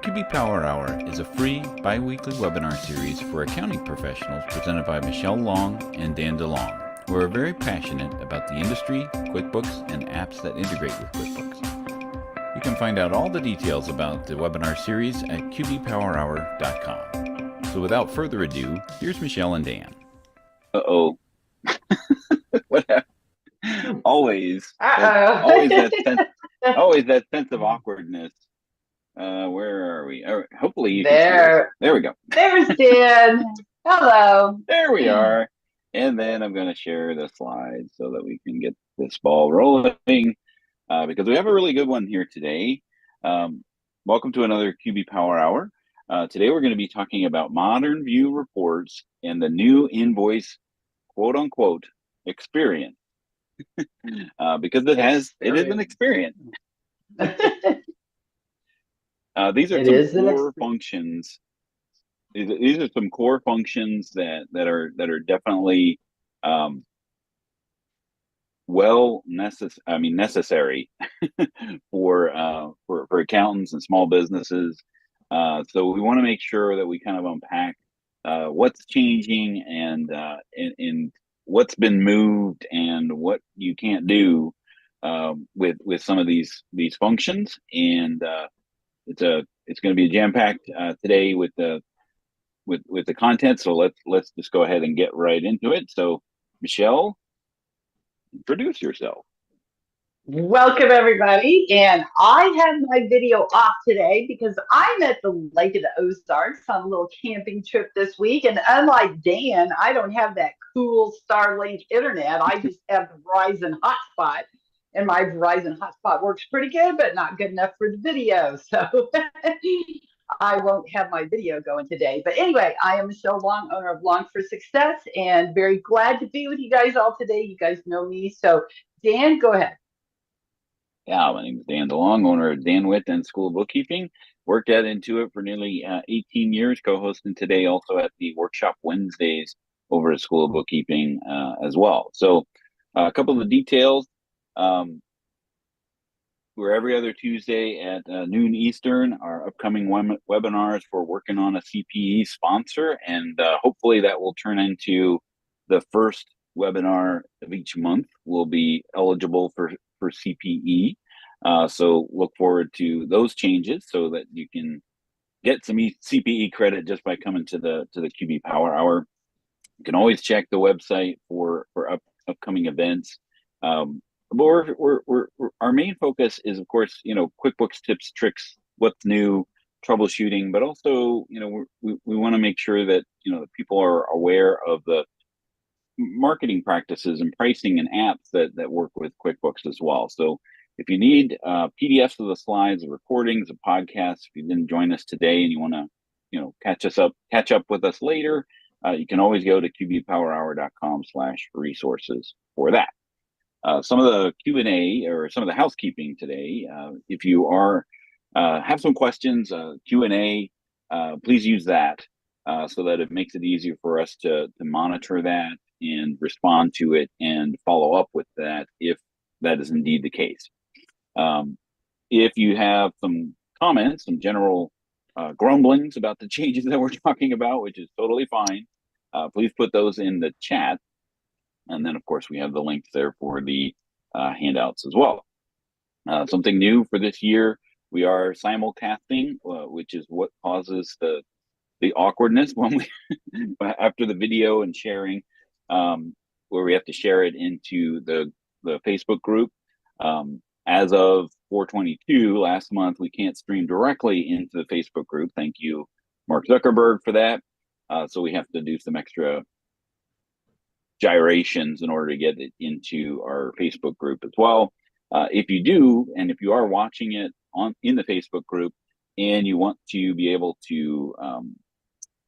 QB Power Hour is a free bi-weekly webinar series for accounting professionals presented by Michelle Long and Dan DeLong, who are very passionate about the industry, QuickBooks, and apps that integrate with QuickBooks. You can find out all the details about the webinar series at qbpowerhour.com. So without further ado, here's Michelle and Dan. Uh-oh. What happened? Always that sense of awkwardness. Where are we? Hopefully you can see us. There we go. There's Dan. Hello. There we are. And then I'm going to share the slides so that we can get this ball rolling because we have a really good one here today. Welcome to another QB Power Hour. Today we're going to be talking about modern view reports and the new Invoice quote unquote experience because it is an experience. These are some core functions. These are some core functions that are definitely necessary for accountants and small businesses. So we want to make sure that we kind of unpack what's changing and what's been moved and what you can't do with some of these functions. And it's going to be jam-packed today with the content. So let's just go ahead and get right into it. So Michelle, introduce yourself. Welcome everybody. And I have my video off today because I'm at the Lake of the Ozarks on a little camping trip this week. And unlike Dan, I don't have that cool Starlink internet. I just have the Verizon hotspot. And my Verizon hotspot works pretty good, but not good enough for the video. So I won't have my video going today. But anyway, I am Michelle Long, owner of Long for Success, and very glad to be with you guys all today. You guys know me. So Dan, go ahead. Yeah, my name is Dan DeLong, owner of Dan Witt and School of Bookkeeping. Worked at Intuit for nearly 18 years, co-hosting today also at the Workshop Wednesdays over at School of Bookkeeping as well. So a couple of the details. We're every other Tuesday at noon Eastern. Our upcoming webinars for working on a CPE sponsor, and hopefully that will turn into the first webinar of each month will be eligible for CPE. So look forward to those changes so that you can get some CPE credit just by coming to the QB Power Hour. You can always check the website for upcoming events. But our main focus is, of course, QuickBooks tips, tricks, what's new, troubleshooting, but also, we want to make sure that, people are aware of the marketing practices and pricing and apps that work with QuickBooks as well. So if you need PDFs of the slides, the recordings, the podcasts, if you didn't join us today and you want to, catch up with us later, you can always go to qbpowerhour.com/resources for that. Some of the Q&A or some of the housekeeping today, if you have some questions, Q&A, please use that so that it makes it easier for us to monitor that and respond to it and follow up with that if that is indeed the case. If you have some comments, some general grumblings about the changes that we're talking about, which is totally fine, please put those in the chat. And then, of course, we have the links there for the handouts as well. Something new for this year, we are simulcasting, which is what causes the awkwardness when we after the video and sharing, where we have to share it into the Facebook group. As of 4/22 last month, we can't stream directly into the Facebook group. Thank you, Mark Zuckerberg, for that. So we have to do some extra gyrations in order to get it into our Facebook group as well. If you do, and if you are watching it in the Facebook group and you want to be able to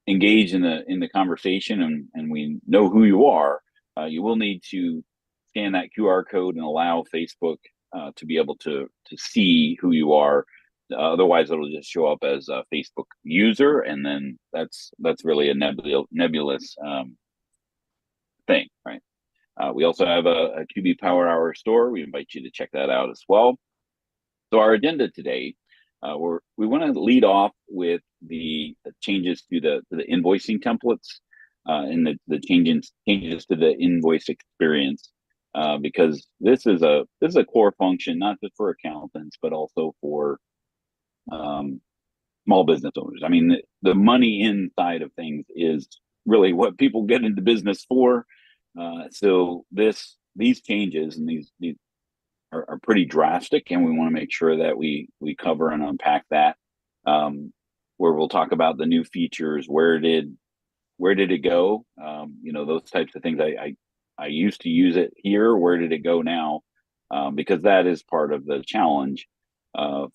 engage in the conversation and we know who you are, you will need to scan that QR code and allow Facebook to be able to see who you are. Otherwise, it'll just show up as a Facebook user, and then that's really a nebulous thing, right? We also have a QB Power Hour store. We invite you to check that out as well. So our agenda today, we want to lead off with the changes to the invoicing templates and the changes to the invoice experience, because this is a core function not just for accountants but also for small business owners. I mean, the money inside of things is really what people get into business for. So these changes and these are pretty drastic, and we want to make sure that we cover and unpack that. Where we'll talk about the new features, where did it go? Those types of things. I used to use it here. Where did it go now? Because that is part of the challenge of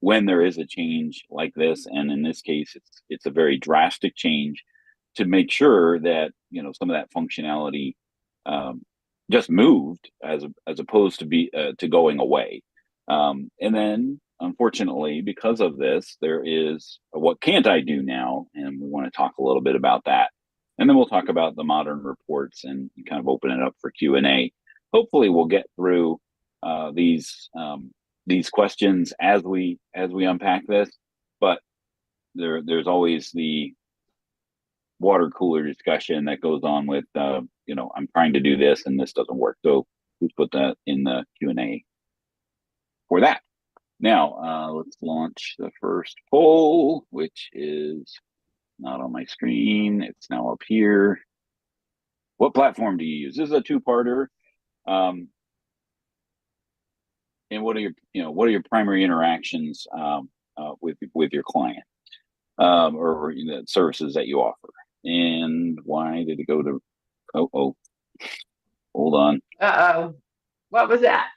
when there is a change like this, and in this case, it's a very drastic change, to make sure that some of that functionality just moved as opposed to going away. And then, unfortunately, because of this, there is what can't I do now, and we want to talk a little bit about that. And then we'll talk about the modern reports and kind of open it up for Q&A. Hopefully, we'll get through these questions as we unpack this, but there's always the water cooler discussion that goes on with I'm trying to do this and this doesn't work. So please put that in the Q&A for that. Now let's launch the first poll, which is not on my screen. It's now up here. What platform do you use? This is a two-parter. And what are your primary interactions with your client, or the services that you offer? And why did it go to? Oh, hold on. What was that?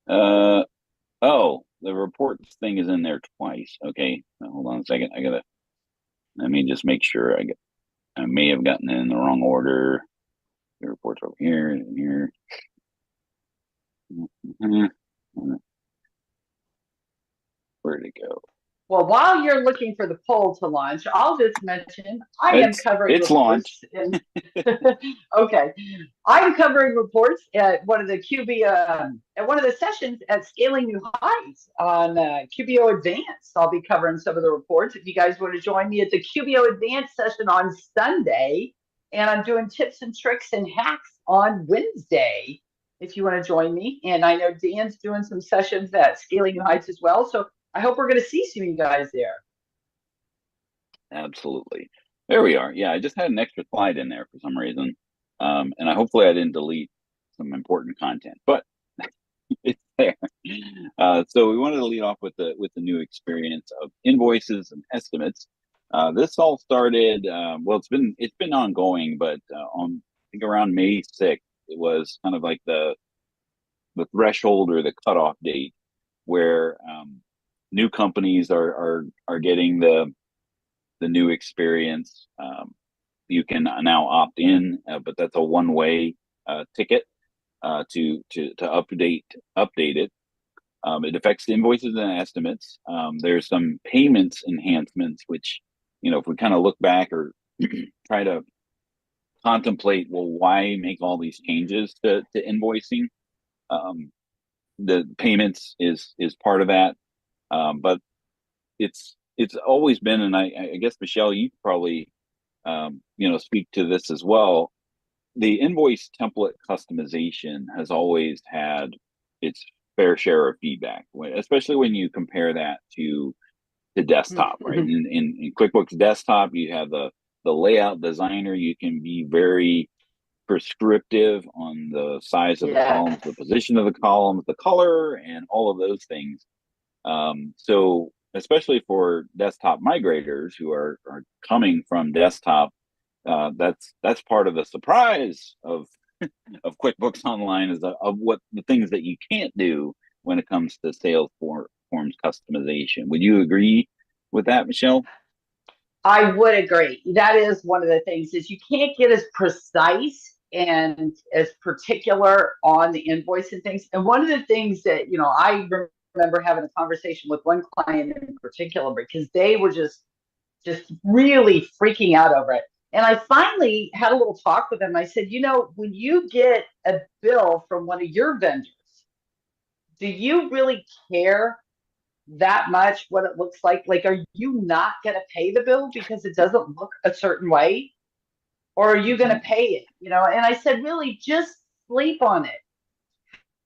The reports thing is in there twice. Okay, hold on a second. Let me just make sure I may have gotten it in the wrong order. The reports over here and here. Where'd it go? Well, while you're looking for the poll to launch, I'll just mention I am covering it's reports. launched. Okay, I'm covering reports at one of the at one of the sessions at Scaling New Heights on QBO Advanced. I'll be covering some of the reports. If you guys want to join me at the QBO Advanced session on Sunday, and I'm doing tips and tricks and hacks on Wednesday, if you want to join me. And I know Dan's doing some sessions at Scaling New Heights as well. So I hope we're going to see some of you guys there. Absolutely. There we are. Yeah, I just had an extra slide in there for some reason. And hopefully I didn't delete some important content, but it's there. So we wanted to lead off with the new experience of invoices and estimates. This all started, well, it's been ongoing, but on, I think, around May 6th, it was kind of like the threshold or the cutoff date where new companies are getting the new experience. You can now opt in, but that's a one-way ticket to update it. It affects the invoices and estimates. There's some payments enhancements, which, if we kind of look back or try to contemplate, well, why make all these changes to invoicing? The payments is part of that. But it's always been, and I guess, Michelle, you probably speak to this as well. The invoice template customization has always had its fair share of feedback, especially when you compare that to desktop, right? In QuickBooks Desktop, you have the layout designer. You can be very prescriptive on the size of the columns, the position of the columns, the color, and all of those things. So especially for desktop migrators who are coming from desktop, that's part of the surprise of QuickBooks Online, is of what the things that you can't do when it comes to sales forms customization. Would you agree with that, Michelle? I would agree. That is one of the things, is you can't get as precise and as particular on the invoice and things. And one of the things that, I remember having a conversation with one client in particular, because they were just really freaking out over it. And I finally had a little talk with them. I said, when you get a bill from one of your vendors, do you really care that much what it looks like? Like, are you not going to pay the bill because it doesn't look a certain way? Or are you going to pay it? And I said, really, just sleep on it.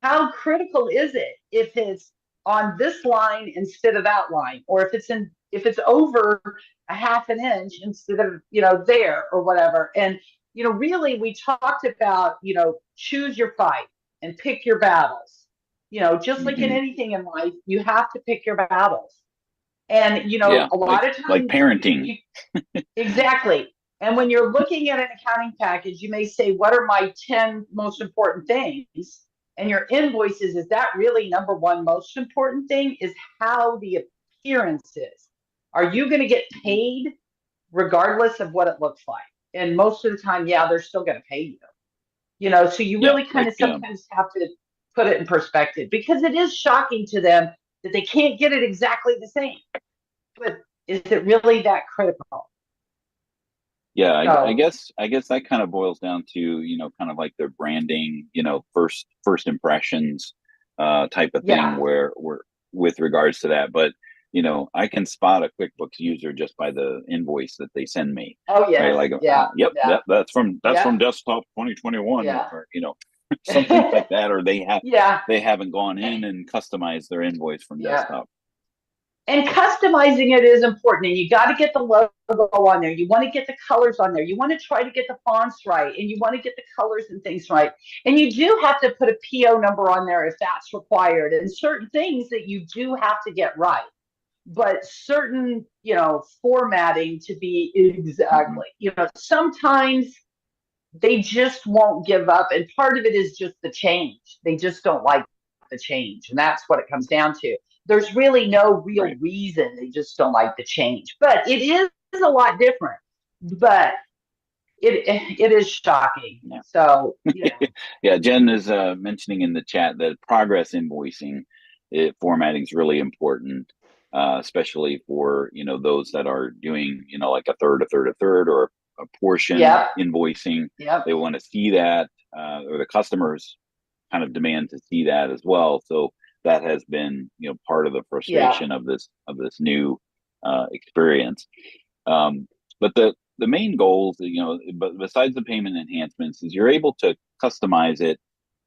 How critical is it if it's on this line instead of that line, or if it's over a half an inch instead of there or whatever? And really, we talked about choose your fight and pick your battles. Just like in anything in life, you have to pick your battles. And Yeah, a lot of like times, parenting. exactly. And when you're looking at an accounting package, you may say, what are my 10 most important things? And your invoices, is that really number one most important thing? Is how the appearance is. Are you going to get paid regardless of what it looks like? And most of the time, yeah, they're still going to pay you. So you Yeah, really kind like of sometimes have to put it in perspective, because it is shocking to them that they can't get it exactly the same. But is it really that critical? yeah, I So, guess that kind of boils down to kind of like their branding, first impressions type of thing, yeah. where we're with regards to that. But I can spot a QuickBooks user just by the invoice that they send me, Oh, right? yes. Like, Yeah. yep, Yeah. that's from Yeah. desktop 2021, Yeah. or something like that, or Yeah. they haven't gone in and customized their invoice from Yeah. desktop. And customizing it is important. And you got to get the logo on there. You want to get the colors on there. You want to try to get the fonts right. And you want to get the colors and things right. And you do have to put a PO number on there if that's required. And certain things that you do have to get right. But certain, formatting to be exactly, sometimes they just won't give up. And part of it is just the change. They just don't like the change. And that's what it comes down to. There's really no real Right. reason. They just don't like the change. But it is a lot different. But it is shocking. Yeah. So, Yeah, Jen is mentioning in the chat that progress invoicing formatting is really important, especially for those that are doing like a third, or a portion yep. invoicing. Yep. They want to see that, or the customers kind of demand to see that as well. So that has been part of the Yeah. frustration of this new experience. But the main goals, but besides the payment enhancements, is you're able to customize it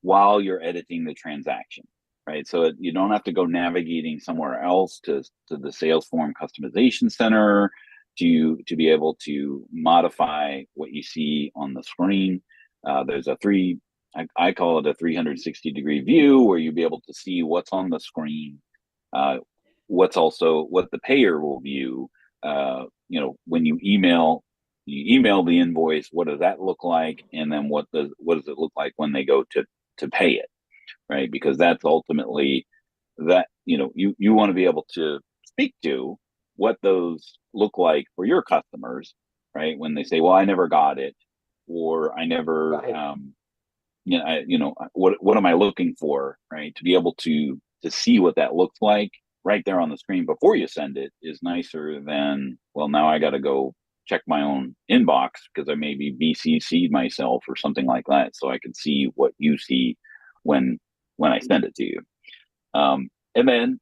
while you're editing the transaction, right? So you don't have to go navigating somewhere else to the sales form customization center to be able to modify what you see on the screen. There's I call it a 360-degree view, where you'll be able to see what's on the screen, what the payer will view. When you email the invoice, what does that look like? And then what does it look like when they go to pay it, right? Because that's ultimately that, you want to be able to speak to what those look like for your customers, right? When they say, well, I never got it, or I never, Right. what am I looking for, right? To be able to see what that looks like right there on the screen before you send it is nicer than, well, now I got to go check my own inbox because I maybe BCC'd myself or something like that, so I can see what you see when I send it to you. And then,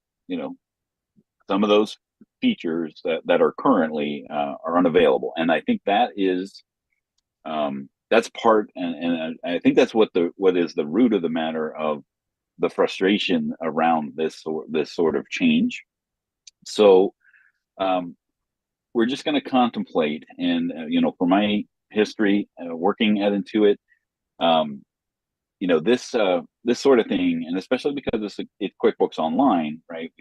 some of those features that are currently are unavailable, and I think that is that's part, and I think that's what is the root of the matter of the frustration around this sort of change. So we're just going to contemplate, and for my history working at Intuit, this sort of thing, and especially because it's QuickBooks Online, right?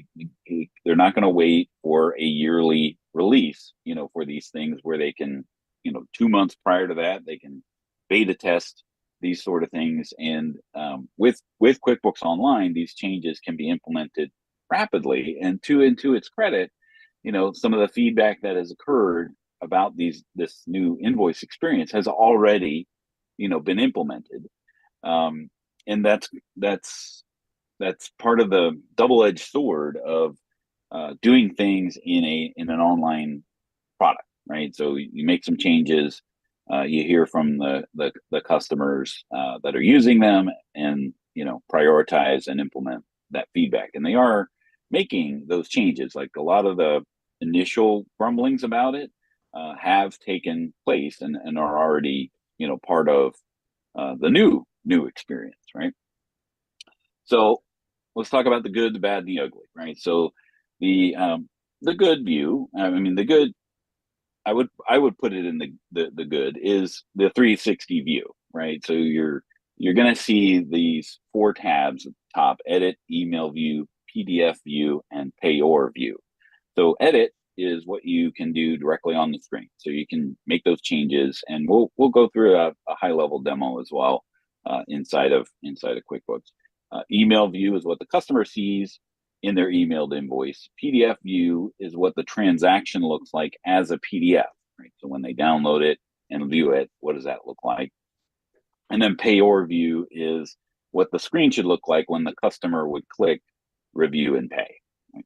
They're not going to wait for a yearly release, for these things where they can, 2 months prior to that, they can beta test these sort of things. And with QuickBooks Online, these changes can be implemented rapidly. And to its credit, some of the feedback that has occurred about this new invoice experience has already, been implemented. And that's part of the double-edged sword of doing things in an online product, right? So you make some changes, you hear from the customers that are using them, and prioritize and implement that feedback. And they are making those changes. Like a lot of the initial grumblings about it have taken place and are already, part of the new experience, right? So let's talk about the good, the bad, and the ugly, right? So the good view, the good, I would put it in the good is the 360 view, right? So you're going to see these 4 tabs at the top: edit, email view, PDF view, and payor view. So edit is what you can do directly on the screen. So you can make those changes, and we'll go through a high level demo as well inside of QuickBooks. Email view is what the customer sees in their emailed invoice. PDF view is what the transaction looks like as a PDF, right? So when they download it and view it, what does that look like? And then payor view is what the screen should look like when the customer would click review and pay. Right?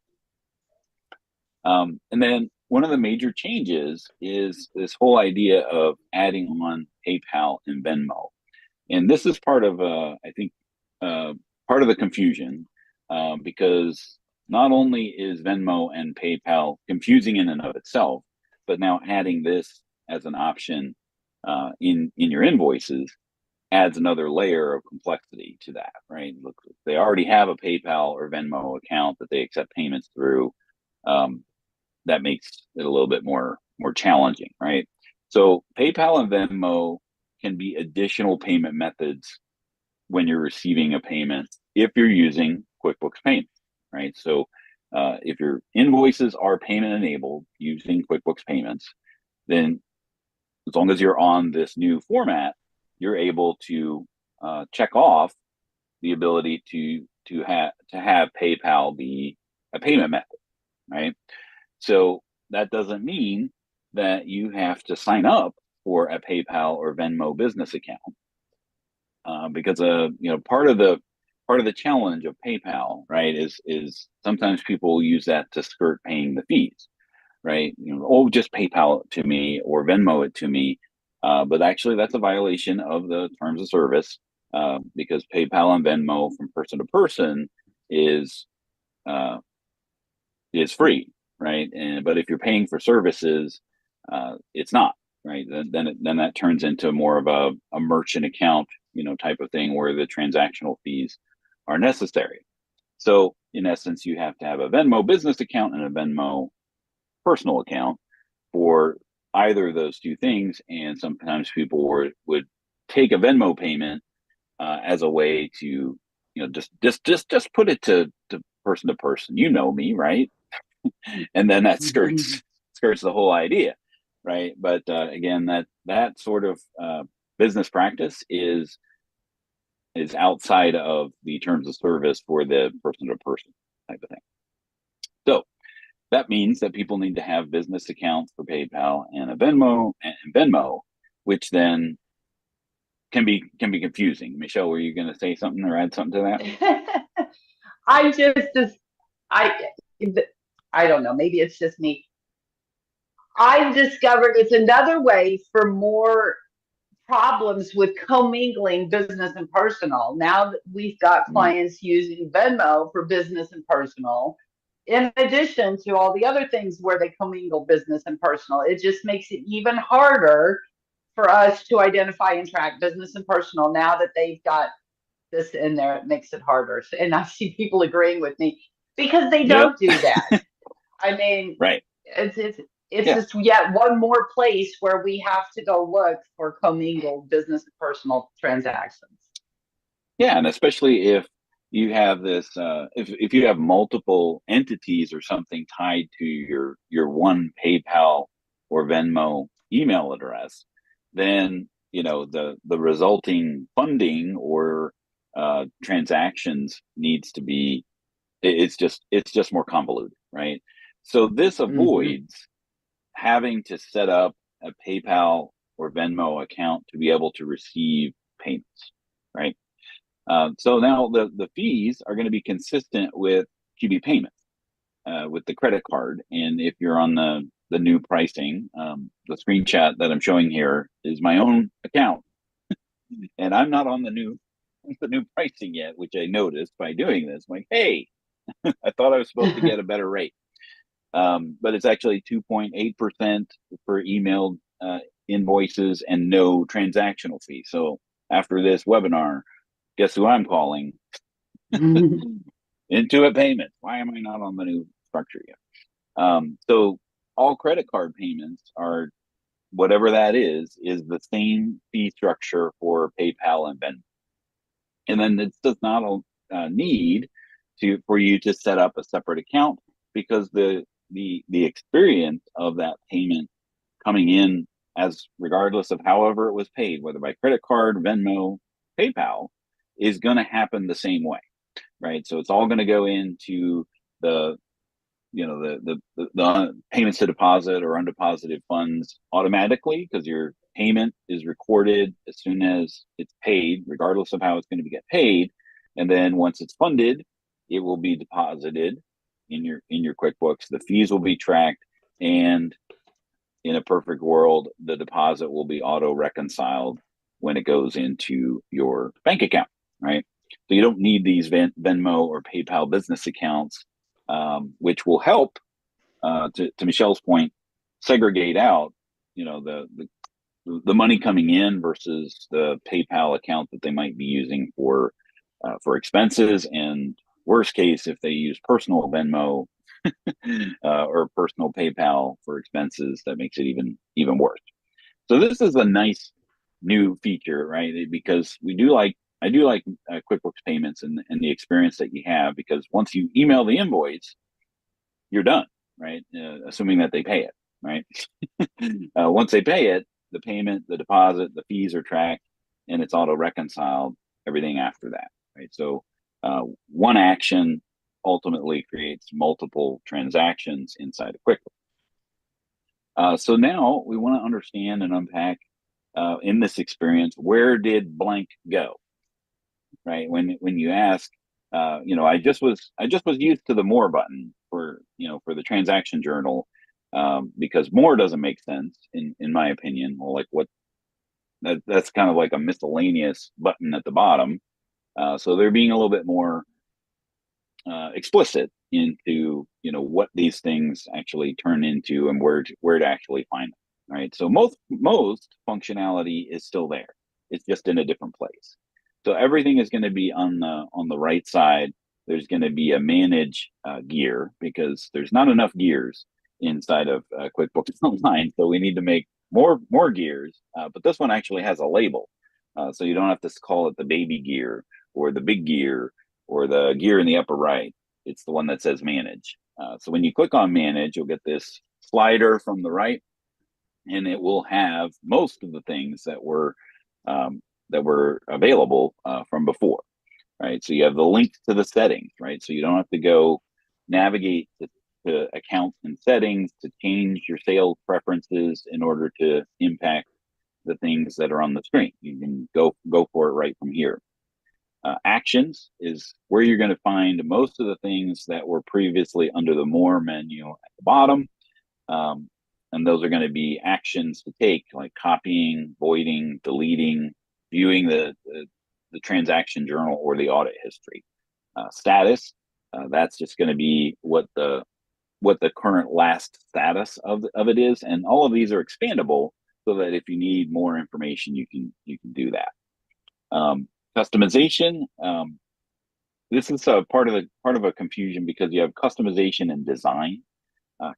And then one of the major changes is this whole idea of adding on PayPal and Venmo. And this is part of, I think, part of the confusion, because not only is Venmo and PayPal confusing in and of itself, but now adding this as an option in your invoices adds another layer of complexity to that, right? Look, they already have a PayPal or Venmo account that they accept payments through. That makes it a little bit more challenging, right? So PayPal and Venmo can be additional payment methods when you're receiving a payment if you're using QuickBooks Payments, right? So if your invoices are payment enabled using QuickBooks Payments, then as long as you're on this new format, you're able to check off the ability to have PayPal be a payment method, right? So that doesn't mean that you have to sign up for a PayPal or Venmo business account, because part of the challenge of PayPal, right, is sometimes people use that to skirt paying the fees, right? Just PayPal it to me or Venmo it to me, but actually that's a violation of the terms of service, because PayPal and Venmo from person to person is free, right? But if you're paying for services, it's not, right? Then that turns into more of a merchant account, type of thing where the transactional fees are necessary. So in essence, you have to have a Venmo business account and a Venmo personal account for either of those two things. And sometimes people would take a Venmo payment as a way to, just put it to person to person. You know me, right? And then that skirts the whole idea, right? But again, that sort of business practice is outside of the terms of service for the person to person type of thing. So that means that people need to have business accounts for PayPal and Venmo, which then can be confusing. Michelle, were you going to say something or add something to that? I don't know. Maybe it's just me. I've discovered it's another way for more problems with commingling business and personal. Now that we've got clients using Venmo for business and personal, in addition to all the other things where they commingle business and personal, it just makes it even harder for us to identify and track business and personal. Now that they've got this in there, it makes it harder. And I see people agreeing with me because they don't do that. I mean, right. It's just yet one more place where we have to go look for commingled business and personal transactions. Yeah, and especially if you have this, if you have multiple entities or something tied to your one PayPal or Venmo email address, then the resulting funding or transactions needs to be. It's just more convoluted, right? So this avoids having to set up a PayPal or Venmo account to be able to receive payments, right? So now the fees are going to be consistent with QB payments, with the credit card. And if you're on the new pricing, the screenshot that I'm showing here is my own account, and I'm not on the new pricing yet, which I noticed by doing this. I'm like, hey, I thought I was supposed to get a better rate. But it's actually 2.8% for emailed invoices and no transactional fee. So after this webinar, guess who I'm calling? Intuit Payments. Why am I not on the new structure yet? So all credit card payments are, whatever that is the same fee structure for PayPal and Venmo. And then it does not need for you to set up a separate account, because the experience of that payment coming in, as regardless of however it was paid, whether by credit card, Venmo, PayPal, is going to happen the same way, right? So it's all going to go into the payments to deposit or undeposited funds automatically, because your payment is recorded as soon as it's paid, regardless of how it's going to get paid. And then once it's funded, it will be deposited in your QuickBooks. The fees will be tracked, and in a perfect world, the deposit will be auto reconciled when it goes into your bank account, right? So you don't need these Venmo or PayPal business accounts, which will help, to Michelle's point, segregate out, the money coming in versus the PayPal account that they might be using for expenses, and worst case, if they use personal Venmo or personal PayPal for expenses, that makes it even worse. So this is a nice new feature, right? Because I do like QuickBooks payments and the experience that you have, because once you email the invoice, you're done, right? Assuming that they pay it, right? Once they pay it, the payment, the deposit, the fees are tracked, and it's auto reconciled, everything after that, right? So one action ultimately creates multiple transactions inside of QuickBooks. So now we want to understand and unpack in this experience, where did blank go, right? When you ask, I just was used to the more button for the transaction journal, because more doesn't make sense in my opinion. Well, like that's kind of like a miscellaneous button at the bottom. So they're being a little bit more explicit into what these things actually turn into and where to actually find them, right? So most functionality is still there. It's just in a different place. So everything is going to be on the right side. There's going to be a manage gear, because there's not enough gears inside of QuickBooks Online. So we need to make more gears. But this one actually has a label, so you don't have to call it the baby gear or the big gear or the gear in the upper right. It's the one that says manage. So when you click on manage, you'll get this slider from the right, and it will have most of the things that were available from before, right? So you have the link to the settings, right? So you don't have to go navigate to accounts and settings to change your sales preferences in order to impact the things that are on the screen. You can go for it right from here. Actions is where you're going to find most of the things that were previously under the more menu at the bottom. And those are going to be actions to take, like copying, voiding, deleting, viewing the transaction journal or the audit history. Status, that's just going to be what the current last status of it is. And all of these are expandable, so that if you need more information, you can do that. Customization. This is a part of a confusion, because you have customization and design.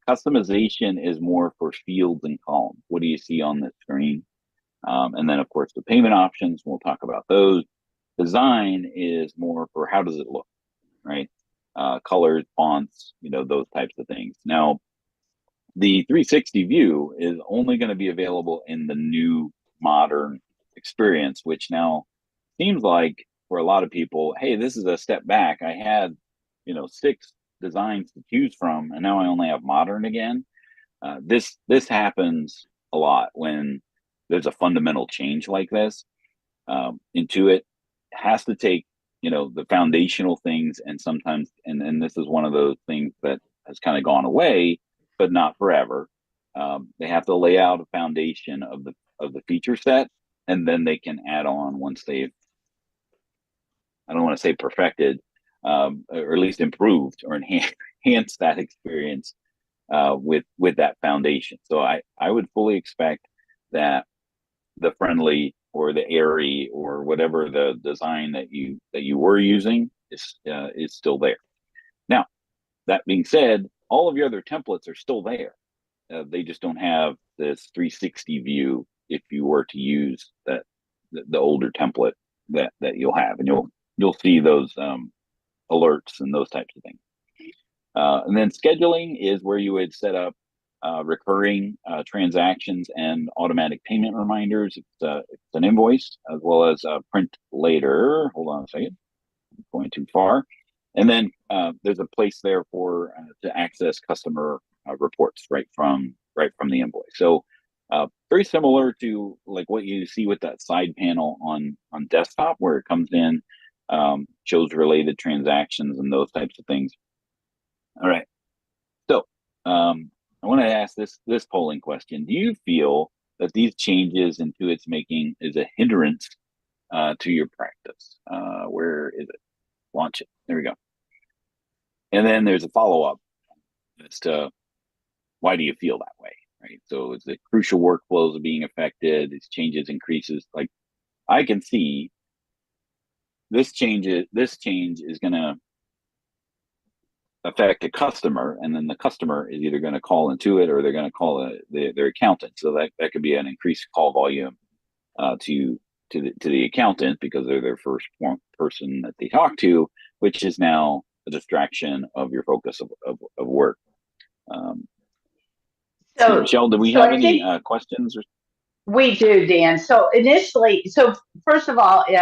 Customization is more for fields and columns. What do you see on the screen? And then, of course, the payment options, we'll talk about those. Design is more for how does it look, right? Colors, fonts, those types of things. Now, the 360 view is only going to be available in the new modern experience, which now seems like for a lot of people, hey, this is a step back. I had 6 designs to choose from, and now I only have modern again. This happens a lot when there's a fundamental change like this. Intuit has to take the foundational things, and sometimes and this is one of those things that has kind of gone away, but not forever. They have to lay out a foundation of the feature set, and then they can add on once they've, I don't want to say perfected, or at least improved or enhanced that experience with that foundation. So I would fully expect that the friendly or the airy or whatever the design that you were using is still there. Now, that being said, all of your other templates are still there. They just don't have this 360 view if you were to use the older template that you'll have, and you'll see those alerts and those types of things. And then scheduling is where you would set up recurring transactions and automatic payment reminders. It's an invoice, as well as print later. Hold on a second, I'm going too far. And then there's a place there for to access customer reports right from the invoice. So very similar to like what you see with that side panel on desktop, where it comes in, shows related transactions and those types of things. All right. So I want to ask this polling question. Do you feel that these changes Intuit's making is a hindrance to your practice? Where is it? Launch it. There we go. And then there's a follow-up as to why do you feel that way, right? So is the crucial workflows being affected? These changes increases. Like I can see this change is going to affect a customer, and then the customer is either going to call Intuit or they're going to call their accountant. So that could be an increased call volume to the accountant, because they're their first person that they talk to, which is now a distraction of your focus of work. So Michelle, do we have any questions? We do, Dan. So first of all, we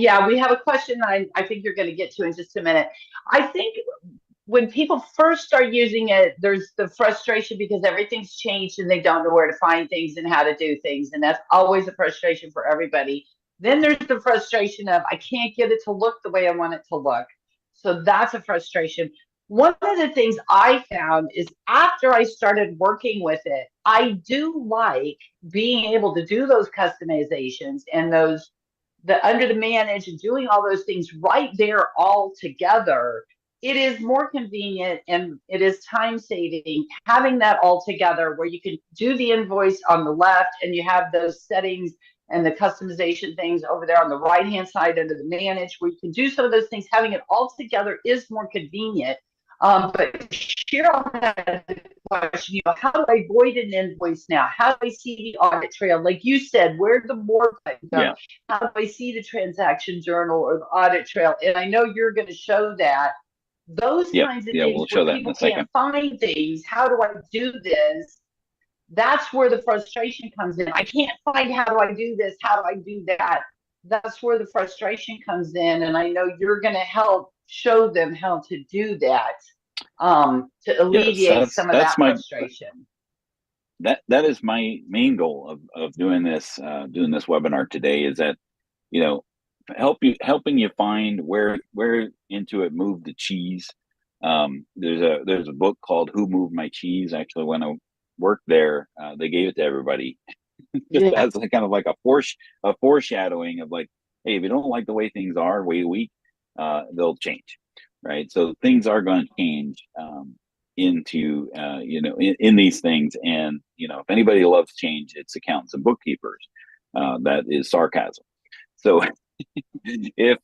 have a question that I think you're going to get to in just a minute. I think when people first start using it, there's the frustration because everything's changed and they don't know where to find things and how to do things. And that's always a frustration for everybody. Then there's the frustration of I can't get it to look the way I want it to look. So that's a frustration. One of the things I found is after I started working with it, I do like being able to do those customizations and the under the manage and doing all those things right there all together. It is more convenient and it is time saving having that all together where you can do the invoice on the left and you have those settings and the customization things over there on the right hand side under the manage, where you can do some of those things. Having it all together is more convenient. But Cheryl had the question, how do I void an invoice now? How do I see the audit trail? Like you said, where the more button go? Yeah. How do I see the transaction journal or the audit trail? And I know you're going to show that. Those kinds of things we'll show where that people can't find things. How do I do this? That's where the frustration comes in. I can't find how do I do this? How do I do that? That's where the frustration comes in. And I know you're going to help show them how to do that to alleviate some of that frustration. That is my main goal of doing this webinar today, is that, helping you find where Intuit moved the cheese. There's a book called Who Moved My Cheese. Actually, when I worked there, they gave it to everybody just as kind of like a foreshadowing of like, hey, if you don't like the way things are, wait a week, they'll change, right? So things are going to change into in these things, and if anybody loves change, it's accountants and bookkeepers. That is sarcasm. So if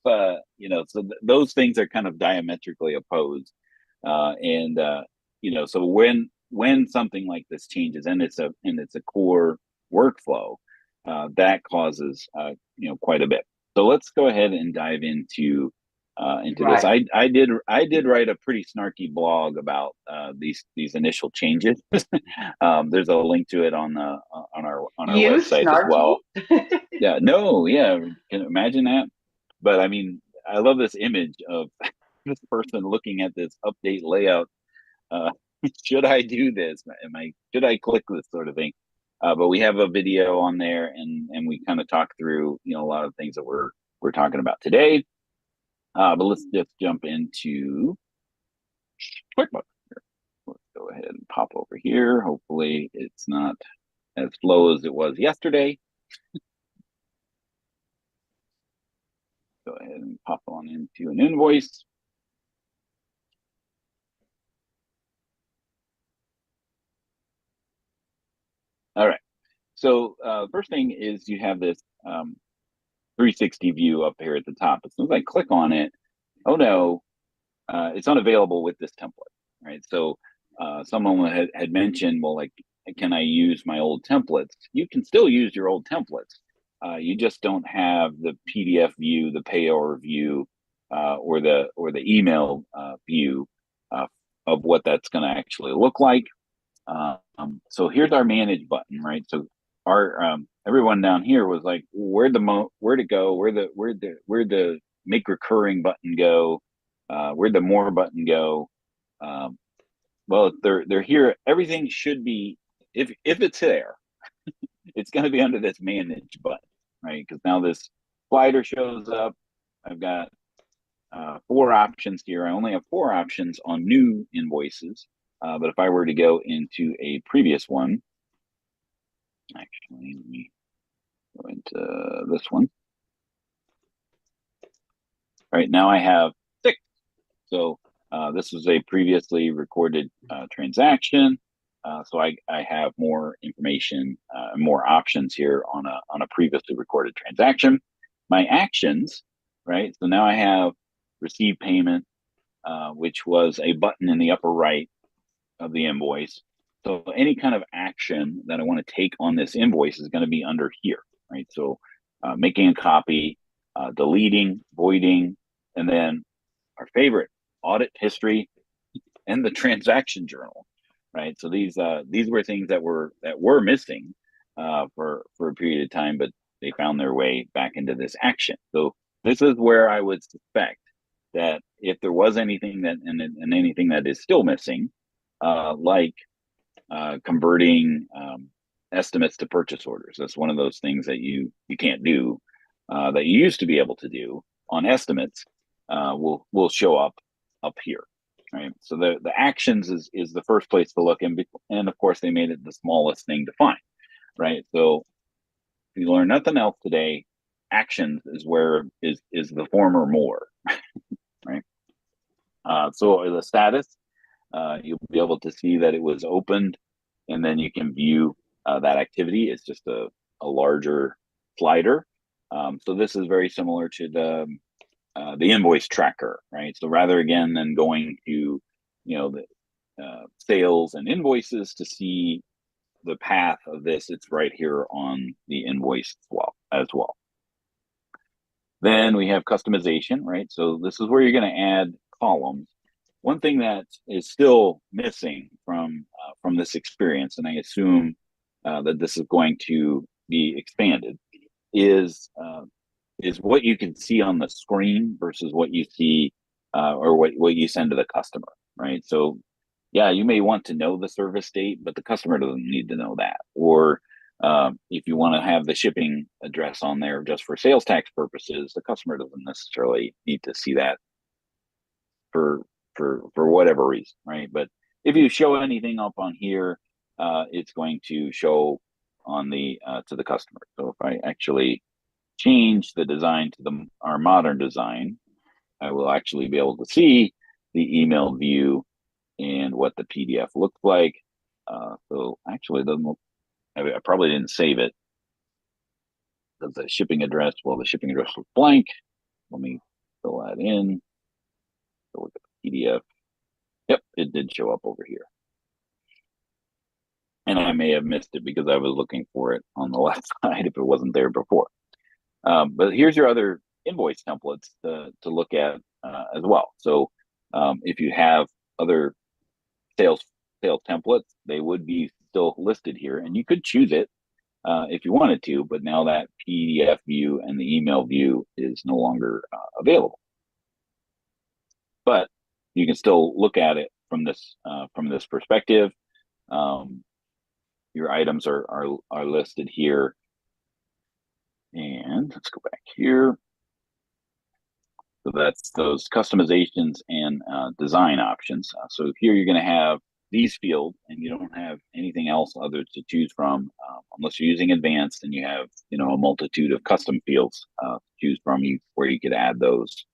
those things are kind of diametrically opposed, so when something like this changes and it's a core workflow, that causes quite a bit. So let's go ahead and dive into this. I did write a pretty snarky blog about these initial changes. There's a link to it on our website as well. Can you imagine that? But I mean, I love this image of this person looking at this update layout. Should I do this? Should I click this sort of thing? But we have a video on there, and we kind of talk through a lot of things that we're talking about today. But let's just jump into QuickBooks. Let's go ahead and pop over here. Hopefully it's not as slow as it was yesterday. go ahead and pop on into an invoice. All right. So first thing is you have this 360 view up here at the top. As soon as I click on it, oh no, it's unavailable with this template, right? So someone had mentioned, well, like, can I use my old templates? You can still use your old templates. You just don't have the PDF view, the payor view, or the email view of what that's going to actually look like. So here's our manage button, right? So our everyone down here was like, where to go, where the make recurring button go, where'd the more button go? Well, they're here. Everything should be, if it's there, it's going to be under this manage button, right? Because now this slider shows up. I've got 4 options here. I only have 4 options on new invoices. But if I were to go into a previous one, actually, let me go into this one. All right, now I have 6. So this was a previously recorded transaction. So I have more information, more options here on a previously recorded transaction. My actions, right? So now I have receive payment, which was a button in the upper right of the invoice. So any kind of action that I want to take on this invoice is going to be under here, right? So making a copy, deleting, voiding, and then our favorite, audit history and the transaction journal, right? So these were things that were missing for a period of time, but they found their way back into this action. So this is where I would suspect that if there was anything that and anything that is still missing, like converting estimates to purchase orders. That's one of those things that you can't do that you used to be able to do on estimates. Will show up here, right? So the actions is the first place to look, and of course they made it the smallest thing to find, right? So if you learn nothing else today, actions is where is the former more, right? So the status, you'll be able to see that it was opened, and then you can view that activity. It's just a larger slider. So this is very similar to the invoice tracker, right? So rather again than going to, the sales and invoices to see the path of this, it's right here on the invoice as well. Then we have customization, right? So this is where you're going to add columns. One thing that is still missing from this experience, and I assume that this is going to be expanded, is what you can see on the screen versus what you see or what you send to the customer, right? So yeah, you may want to know the service date, but the customer doesn't need to know that. Or if you want to have the shipping address on there just for sales tax purposes, the customer doesn't necessarily need to see that for whatever reason, right? But if you show anything up on here, it's going to show on the to the customer. So if I actually change the design to our modern design, I will actually be able to see the email view and what the PDF looks like. So actually, it doesn't look, I probably didn't save it. Does the shipping address? Well, the shipping address was blank. Let me fill that in. So look at the PDF. Yep, it did show up over here. And I may have missed it because I was looking for it on the left side if it wasn't there before. But here's your other invoice templates to look at as well. So if you have other sales templates, they would be still listed here, and you could choose it if you wanted to, but now that PDF view and the email view is no longer available. But you can still look at it from this perspective. Your items are listed here, and let's go back here. So that's those customizations and design options. So here you're going to have these fields and you don't have anything else other to choose from, unless you're using advanced and you have, you know, a multitude of custom fields to choose from, where you could add those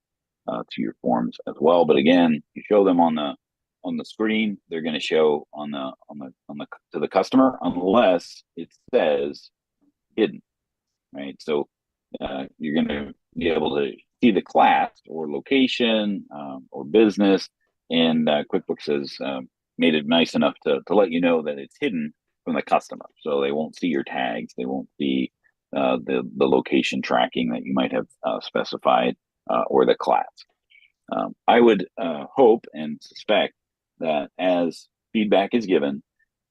to your forms as well. But again, you show them on the screen, they're going to show on the to the customer unless it says hidden, right? So you're going to be able to see the class or location or business, and QuickBooks has made it nice enough to let you know that it's hidden from the customer, so they won't see your tags, they won't see the location tracking that you might have specified or the class. I would hope and suspect that as feedback is given,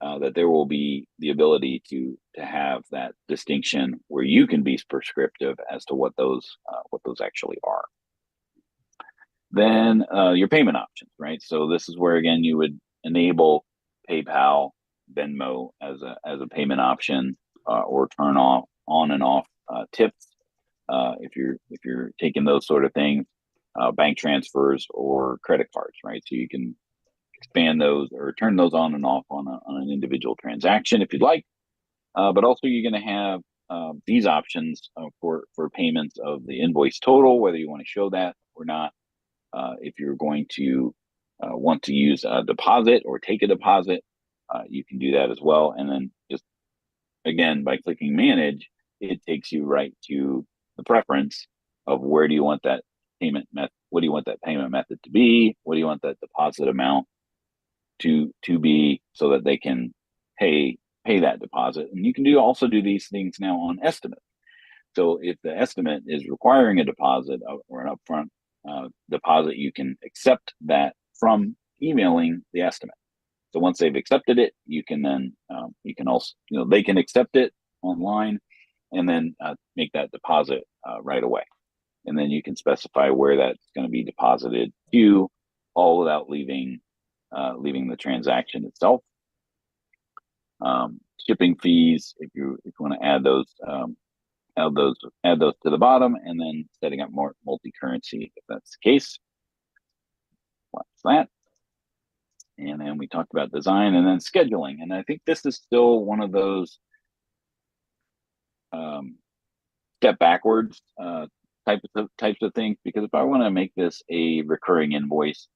that there will be the ability to have that distinction where you can be prescriptive as to what those actually are. Then your payment options, right? So this is where again you would enable PayPal, Venmo as a payment option, or turn on and off tips if you're taking those sort of things, bank transfers or credit cards, right? So you can expand those or turn those on and off on an individual transaction if you'd like. But also you're going to have these options for payments of the invoice total, whether you want to show that or not. If you're going to want to use a deposit or take a deposit, you can do that as well. And then just again, by clicking manage, it takes you right to the preference of where do you want that payment method, what do you want that payment method to be, what do you want that deposit amount to be, so that they can pay that deposit. And you can also do these things now on estimate. So if the estimate is requiring a deposit or an upfront deposit, you can accept that from emailing the estimate. So once they've accepted it, you can then you can also, they can accept it online and then make that deposit right away. And then you can specify where that's going to be deposited to, all without leaving the transaction itself. Shipping fees, if you want to add those to the bottom, and then setting up more multi-currency if that's the case. Watch that. And then we talked about design and then scheduling. And I think this is still one of those step backwards types of things, because if I want to make this a recurring invoice,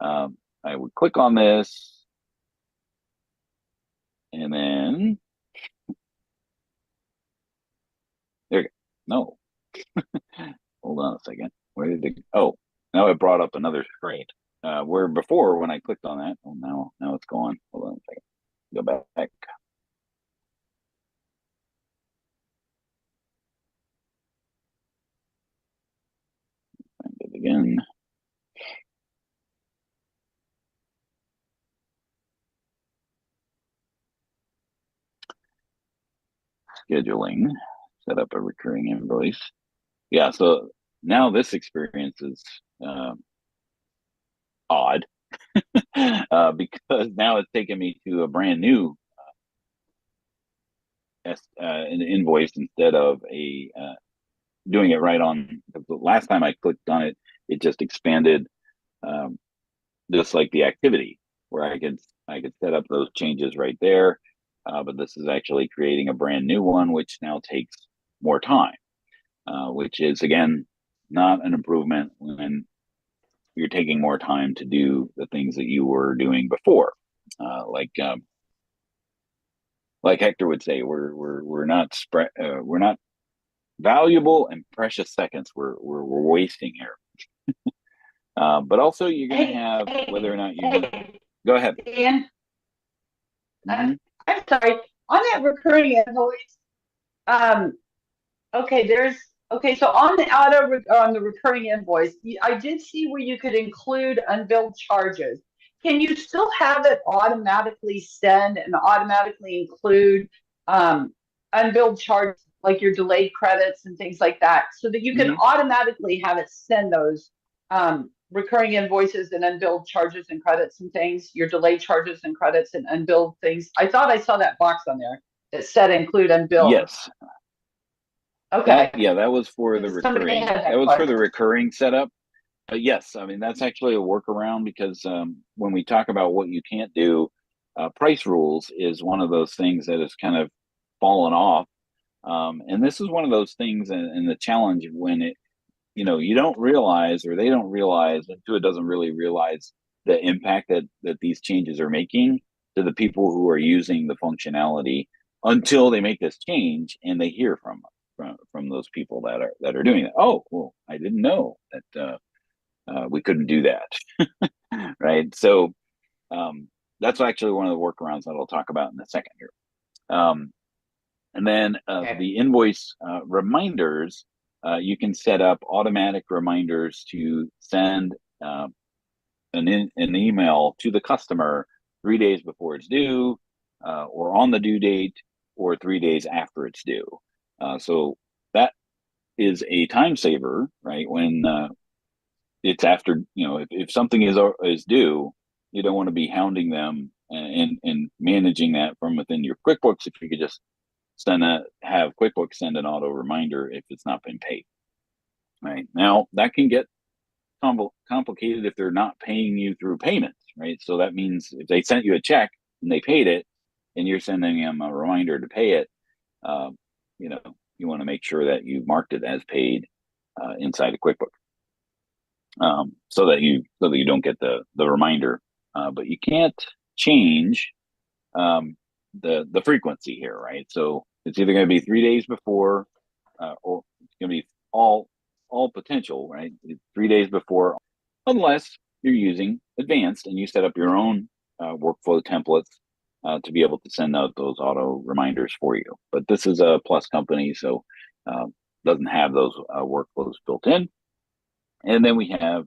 I would click on this and then there you go. No. Hold on a second. Where did it go? Oh, now it brought up another screen. Where before when I clicked on that, now it's gone. Hold on a second. Go back. Find it again. Scheduling, set up a recurring invoice. Yeah, so now this experience is odd because now it's taken me to a brand new an invoice instead of doing it right on. The last time I clicked on it, it just expanded just like the activity, where I could set up those changes right there. But this is actually creating a brand new one, which now takes more time, which is, again, not an improvement when you're taking more time to do the things that you were doing before. Like Hector would say, we're not valuable and precious seconds we're wasting here. But also you're going to have whether or not you go ahead. Dan, I'm sorry. On that recurring invoice, so on the recurring invoice, I did see where you could include unbilled charges. Can you still have it automatically send and automatically include unbilled charges, like your delayed credits and things like that, so that you can automatically have it send those recurring invoices and unbilled charges and credits and things, your delayed charges and credits and unbilled things? I thought I saw that box on there that said include unbilled. Yes. Okay. That was for the recurring. That was for the recurring setup. Yes, I mean that's actually a workaround, because when we talk about what you can't do, price rules is one of those things that has kind of fallen off. And this is one of those things, and the challenge when it, you don't realize, or they don't realize, Intuit doesn't really realize the impact that these changes are making to the people who are using the functionality until they make this change and they hear from those people that are doing it. Oh, well, I didn't know that we couldn't do that, right? So that's actually one of the workarounds that I'll talk about in a second here. And then the invoice reminders, you can set up automatic reminders to send an email to the customer 3 days before it's due, or on the due date, or 3 days after it's due. So that is a time saver, right? When it's after, if something is due, you don't want to be hounding them and managing that from within your QuickBooks. If you could just have QuickBooks send an auto reminder if it's not been paid. Right now, that can get complicated if they're not paying you through payments, right? So that means if they sent you a check and they paid it, and you're sending them a reminder to pay it, you want to make sure that you marked it as paid inside of QuickBooks, so that you don't get the reminder. But you can't change the frequency here, right? So it's either going to be 3 days before, or it's going to be all potential, right? 3 days before, unless you're using advanced and you set up your own workflow templates to be able to send out those auto reminders for you. But this is a Plus company, so doesn't have those workflows built in. And then we have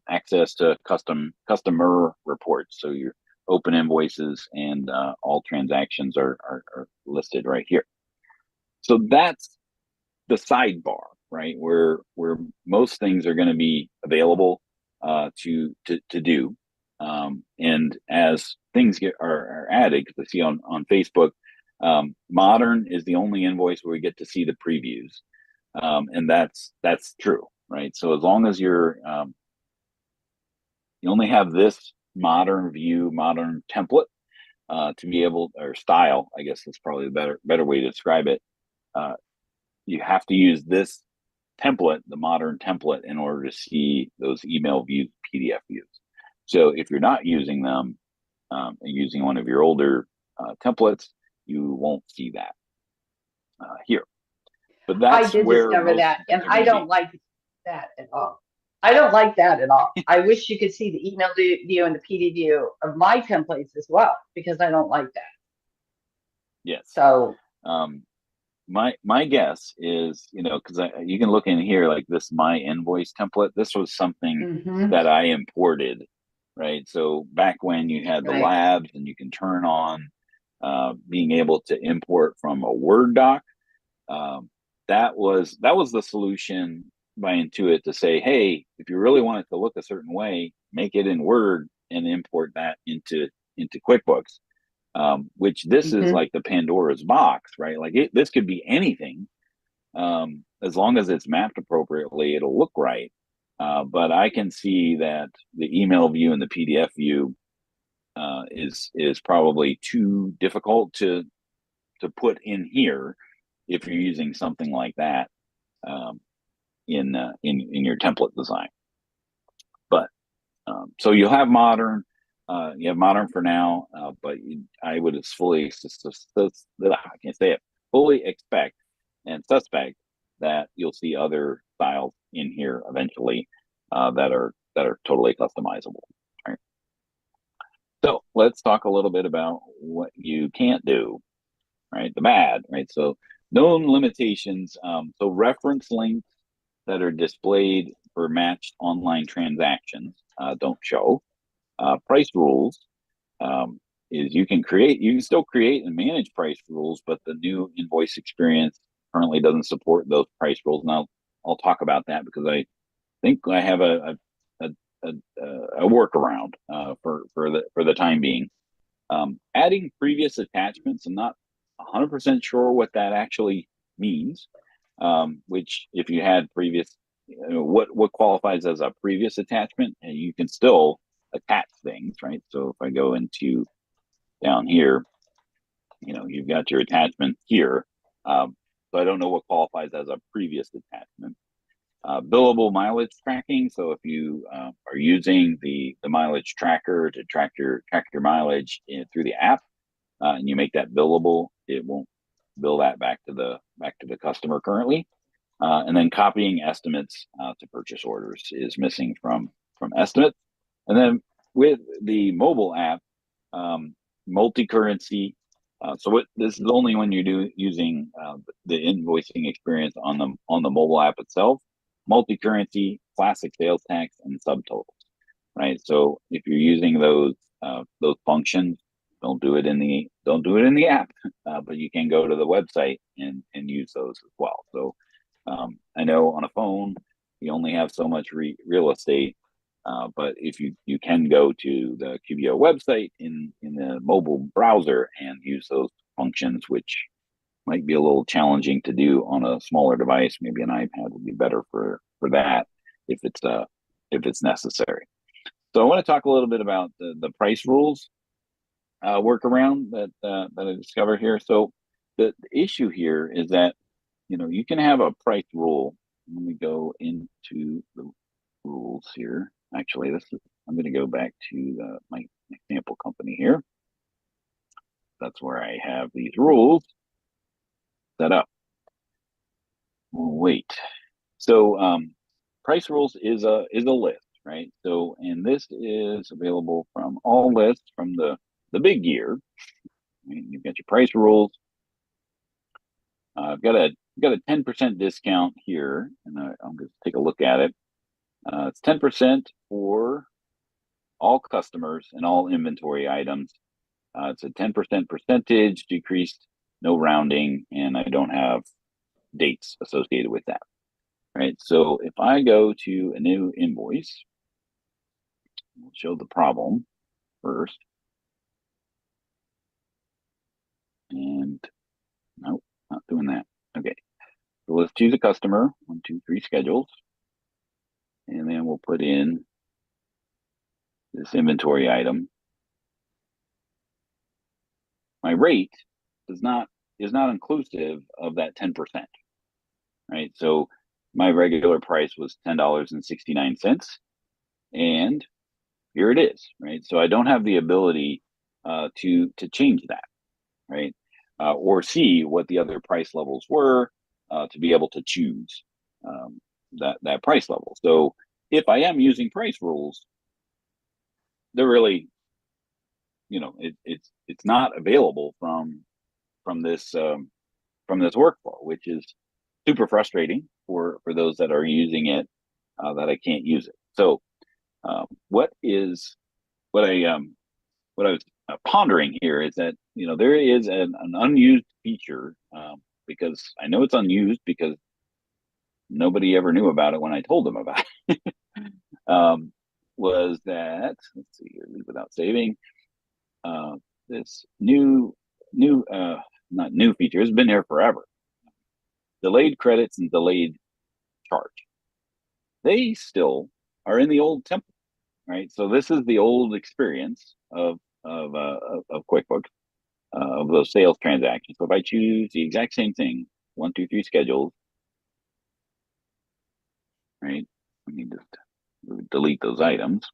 access to customer reports. So your open invoices and all transactions are listed right here. So that's the sidebar, right? Where most things are going to be available to do. And as things are added, because I see on Facebook, Modern is the only invoice where we get to see the previews, and that's true, right? So as long as you only have this Modern view, Modern template to be able, or style, I guess that's probably the better way to describe it. You have to use this template, the Modern template, in order to see those email views, PDF views. So if you're not using them, and using one of your older templates, you won't see that here. But that's I did discover that, and I don't like that at all. I don't like that at all. I wish you could see the email view and the PD view of my templates as well, because I don't like that. Yes. So my guess is, because you can look in here, like this My Invoice template. This was something that I imported, right? So back when you had the labs and you can turn on being able to import from a Word doc, that was the solution by Intuit to say, hey, if you really want it to look a certain way, make it in Word and import that into QuickBooks. Which this is like the Pandora's box, right? Like this could be anything. As long as it's mapped appropriately, it'll look right. But I can see that the email view and the PDF view is probably too difficult to put in here if you're using something like that in your template design. But so you'll have Modern. You have Modern for now, but I would fully expect and suspect that you'll see other styles in here eventually that are totally customizable. Right. So let's talk a little bit about what you can't do. Right, the bad. Right, so known limitations. So reference links that are displayed for matched online transactions don't show. Price rules is you can still create and manage price rules, but the new invoice experience currently doesn't support those price rules. Now I'll talk about that because I think I have a workaround for the time being. Adding previous attachments, I'm not 100% sure what that actually means. Which if you had previous, what qualifies as a previous attachment, and you can still attach things, right? So if I go into down here, you've got your attachment here. So I don't know what qualifies as a previous attachment. Billable mileage tracking. So if you are using the mileage tracker to track your mileage through the app, and you make that billable, it won't bill that back to the customer currently. And then copying estimates to purchase orders is missing from estimates. And then with the mobile app, multi-currency. This is only when you're using the invoicing experience on the mobile app itself. Multi-currency, classic sales tax, and subtotals. Right. So if you're using those functions, don't do it in the app, but you can go to the website and use those as well. So I know on a phone you only have so much real estate, but if you can go to the QBO website in the mobile browser and use those functions, which might be a little challenging to do on a smaller device. Maybe an iPad would be better for that if it's necessary. So I want to talk a little bit about the price rules workaround that I discovered here. So the issue here is that you can have a price rule. Let me go into the rules here. Actually, I'm going to go back to my example company here. That's where I have these rules set up. Wait. So price rules is a list, right? So, and this is available from all lists from the big gear. Right? You've got your price rules. I've got a 10% discount here, and I'm going to take a look at it. It's 10% for all customers and all inventory items. It's a 10% percentage decreased, no rounding, and I don't have dates associated with that. Right. So if I go to a new invoice, we'll show the problem first. And nope, not doing that. Okay. So let's choose a customer, 1, 2, 3 schedules. And then we'll put in this inventory item. My rate is not inclusive of that 10%. Right. So my regular price was $10.69. And here it is. Right. So I don't have the ability to change that. Right. Or see what the other price levels were to be able to choose that price level. So if I am using price rules, they're really, it's not available from this workflow, which is super frustrating for those that are using it, that I can't use it. So what I was pondering here is that there is an unused feature, because I know it's unused because nobody ever knew about it when I told them about it. Was that, let's see here, leave without saving. This not new feature, it's been here forever. Delayed credits and delayed charge. They still are in the old template, right? So this is the old experience of QuickBooks, of those sales transactions. So if I choose the exact same thing, 1, 2, 3 schedules, right? Let me just delete those items,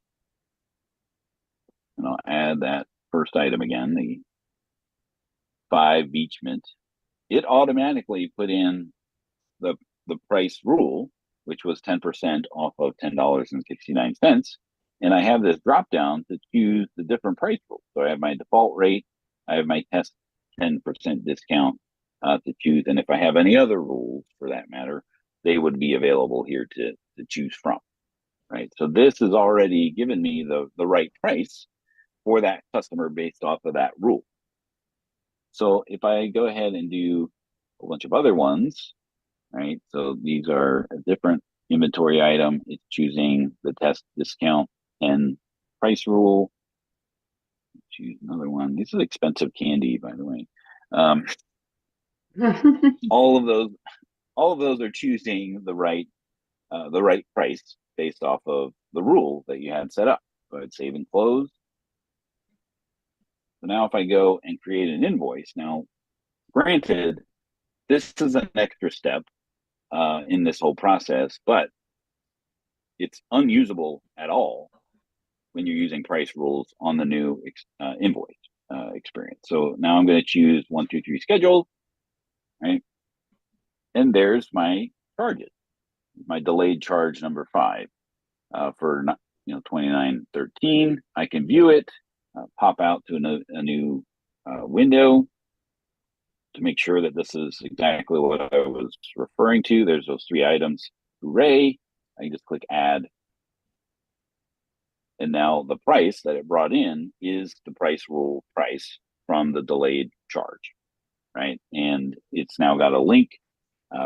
and I'll add that first item again, the 5 Beachment. It automatically put in the price rule, which was 10% off of $10.69. And I have this drop down to choose the different price rules. So I have my default rate, I have my test 10% discount to choose. And if I have any other rules for that matter, they would be available here to choose from. Right. So this has already given me the right price for that customer based off of that rule. So if I go ahead and do a bunch of other ones, right? So these are a different inventory item. It's choosing the test discount and price rule. Choose another one. This is expensive candy, by the way. All of those are choosing the right price based off of the rule that you had set up. Go ahead, save and close. So now if I go and create an invoice, now granted, this is an extra step in this whole process, but it's unusable at all when you're using price rules on the new invoice experience. So now I'm going to choose 1, 2, 3 schedule, right? And there's my charges, my delayed charge number 5 for 2913. I can view it, pop out to a new window to make sure that this is exactly what I was referring to. There's those 3 items. Hooray! I can just click add. And now the price that it brought in is the price rule price from the delayed charge, right? And it's now got a link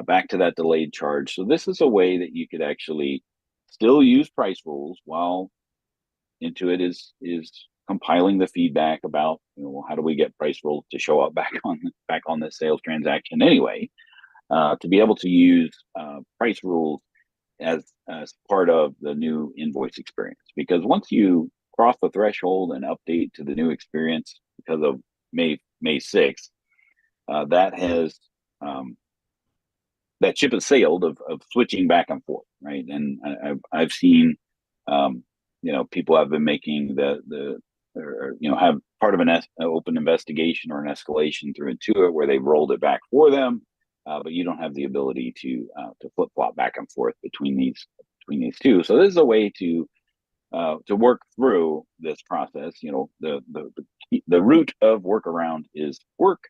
back to that delayed charge. So this is a way that you could actually still use price rules while Intuit is compiling the feedback about, how do we get price rules to show up back on the sales transaction anyway, to be able to use price rules as part of the new invoice experience. Because once you cross the threshold and update to the new experience because of May 6th, that has that ship has sailed of switching back and forth, right? And I've seen people have been making have part of an open investigation or an escalation through Intuit where they rolled it back for them, but you don't have the ability to flip flop back and forth between these two. So this is a way to work through this process. The root of workaround is work.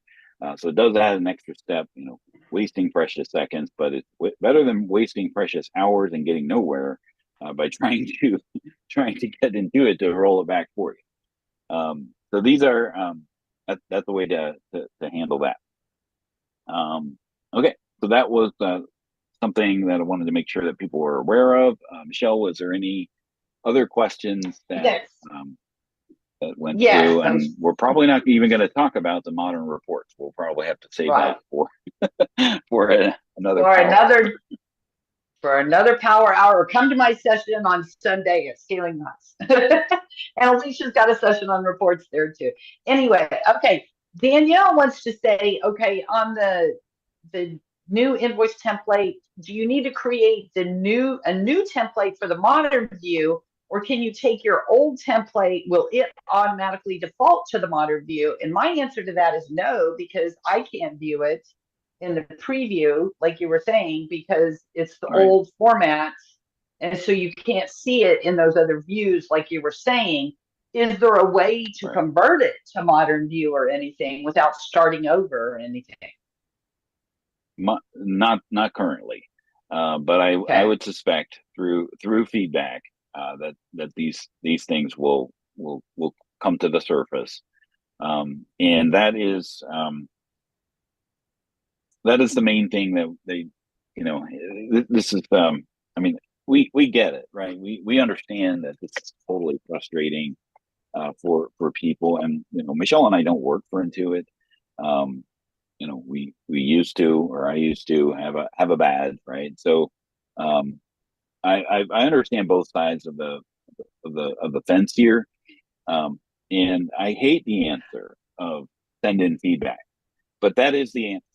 So it does add an extra step, wasting precious seconds, but it's better than wasting precious hours and getting nowhere by trying to get into it to roll it back for you. So these are that's the way to handle that. Okay, so that was something that I wanted to make sure that people were aware of. Michelle, was there any other questions that Yes. that went Yes, through? And we're probably not even going to talk about the modern reports. We'll probably have to save that for another power hour. Come to my session on Sunday at Scaling Nuts. And Alicia's got a session on reports there too. Anyway, okay. Danielle wants to say, okay, on the new invoice template, do you need to create a new template for the modern view, or can you take your old template? Will it automatically default to the modern view? And my answer to that is no, because I can't view it in the preview, like you were saying, because it's the old format. And so you can't see it in those other views, like you were saying. Is there a way to convert it to modern view or anything without starting over or anything? Not currently, but I would suspect through feedback that these things will come to the surface, and that is the main thing that they, this is we get it, right? We understand that this is totally frustrating for people, and Michelle and I don't work for Intuit. We used to, or I used to have a badge, right? So I understand both sides of the fence here, and I hate the answer of send in feedback, but that is the answer.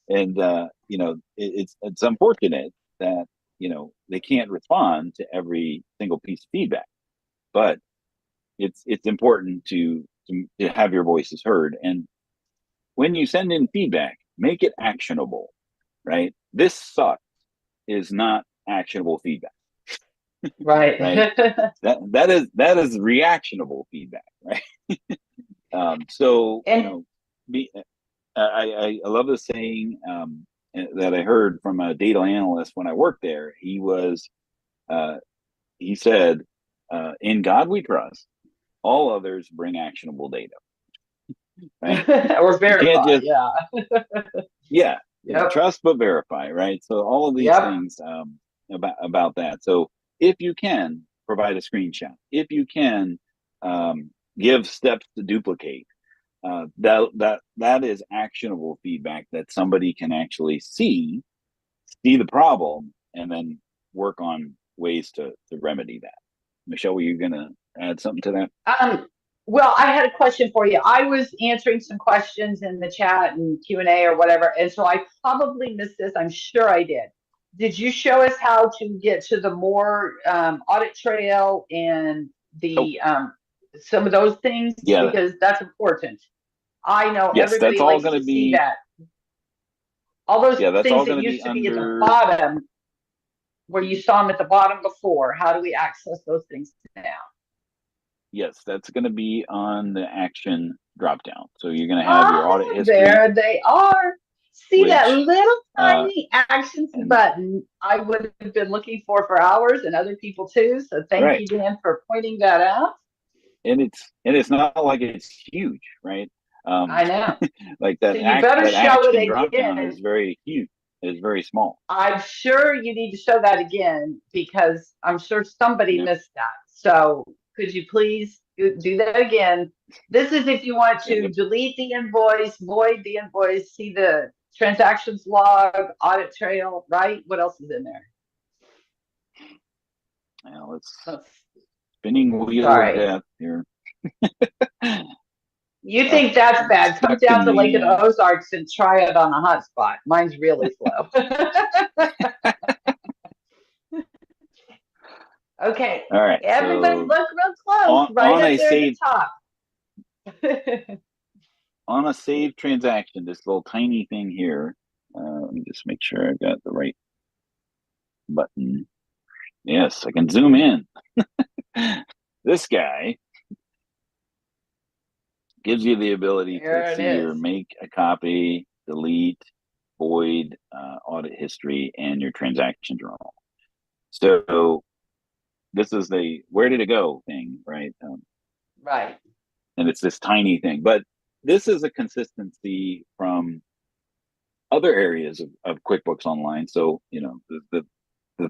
And it's unfortunate that they can't respond to every single piece of feedback, but it's important to have your voices heard. And when you send in feedback, make it actionable, right? This sucks is not actionable feedback. Right. That is reactionable feedback, right? I love the saying that I heard from a data analyst when I worked there. He said, "In God we trust. All others bring actionable data." Right? Or verify, yeah. Trust but verify, right? So all of these things about that. So if you can provide a screenshot, if you can give steps to duplicate, that is actionable feedback that somebody can actually see the problem and then work on ways to remedy that. Michelle, were you going to add something to that? Well, I had a question for you. I was answering some questions in the chat and Q&A or whatever, and so I probably missed this. I'm sure I did. Did you show us how to get to the more audit trail and Nope. the some of those things? Yeah. Because that's important. I know Yes, that's everybody all likes going to to see be. that. All those Yeah, that's things all that going to be used to be at the under. bottom, where you saw them at the bottom before, how do we access those things now? Yes, that's going to be on the action drop down. So you're going to have your audit history, There they are. See that which little tiny actions and button I would have been looking for hours, and other people too. So thank right, you, Dan, for pointing that out. and it's not like it's huge, right? I know. Like So you better that show action it drop down is again. very huge, is very small. I'm sure you need to show that again because I'm sure somebody Yeah. missed that. So could you please do that again? This is if you want to Yep. delete the invoice, void the invoice, see the transactions log, audit trail, right? What else is in there? Now it's Oh, spinning wheel of sorry. death here. You think that's I'm bad? Come stuck down in to Lake of the. the Ozarks and try it on a hotspot. Mine's really slow. Okay, All right, everybody so look real close, right on up a there at the save top. on a save transaction, this little tiny thing here. Let me just make sure I've got the right button. Yes, I can zoom in. This guy gives you the ability to There it see your is. make a copy, delete, void, audit history, and your transaction journal. So this is the where did it go thing, right? Right. And it's this tiny thing, but this is a consistency from other areas of QuickBooks Online. So the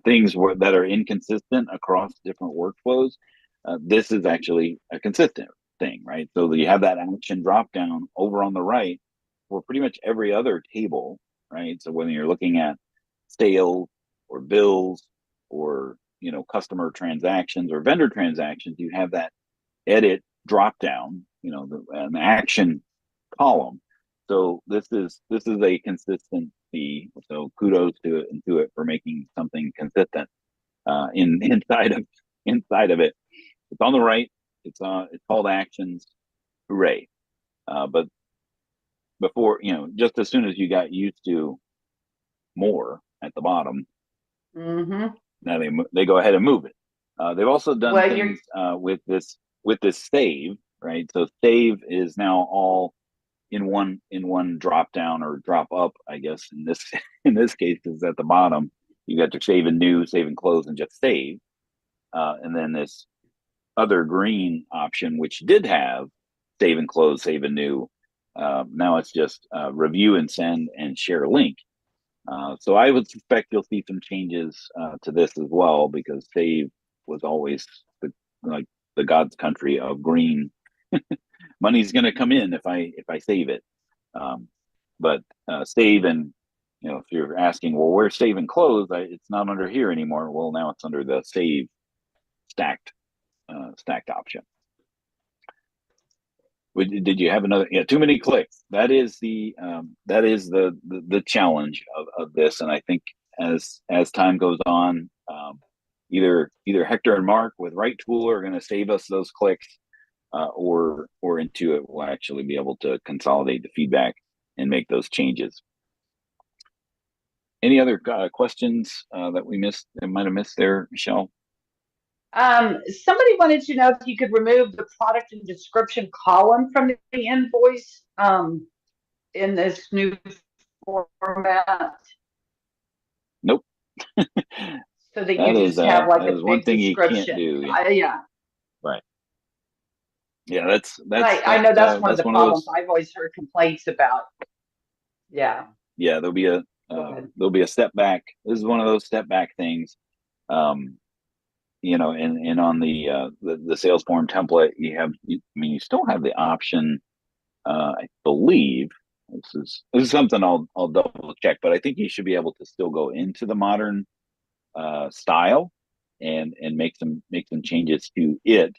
things that are inconsistent across different workflows, this is actually a consistent thing, right? So you have that action drop down over on the right for pretty much every other table, right? So whether you're looking at sales or bills or customer transactions or vendor transactions, you have that edit drop down, an action column. So this is a consistency. So kudos to it for making something consistent inside of it. It's on the right. It's called actions. Hooray! But before just as soon as you got used to more at the bottom, Mm-hmm. now they go ahead and move it. They've also done Well, things with this save, right? So save is now all in one drop down or drop up, I guess in this case is at the bottom. You got your save and new, save and close, and just save, and then this other green option which did have save and close, save and new. Now it's just review and send and share link. So I would suspect you'll see some changes to this as well, because save was always the God's country of green. Money's going to come in if I save it. But save and if you're asking, well, where's save and close? It's not under here anymore. Well, now it's under the save stacked option. Did you have another? Yeah, too many clicks. That is the challenge of this. And I think as time goes on, either Hector and Mark with Right Tool are going to save us those clicks, or Intuit will actually be able to consolidate the feedback and make those changes. Any other questions that we might have missed there, Michelle? Somebody wanted to know if you could remove the product and description column from the invoice in this new format. Nope. So that you just have like a one big thing description. You can't do. Yeah. Right. Yeah, that's I know that's one of the problems those, I've always heard complaints about. Yeah. Yeah, there'll be a step back. This is one of those step back things. And on the sales form template, you still have the option. I believe this is something I'll double check, but I think you should be able to still go into the modern style and make some changes to it,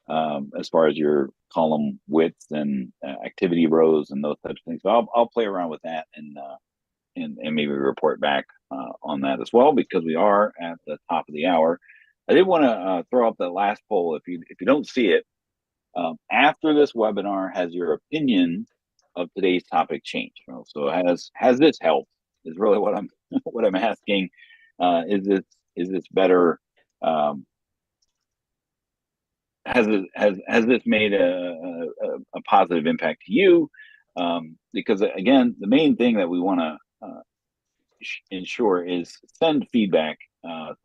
as far as your column widths and activity rows and those types of things. So I'll play around with that and maybe report back on that as well, because we are at the top of the hour. I did want to throw up that last poll. If you don't see it, after this webinar, has your opinion of today's topic changed? So has this helped? Is really what I'm what I'm asking. Is this better? Has this made a positive impact to you? Because again, the main thing that we want to ensure is send feedback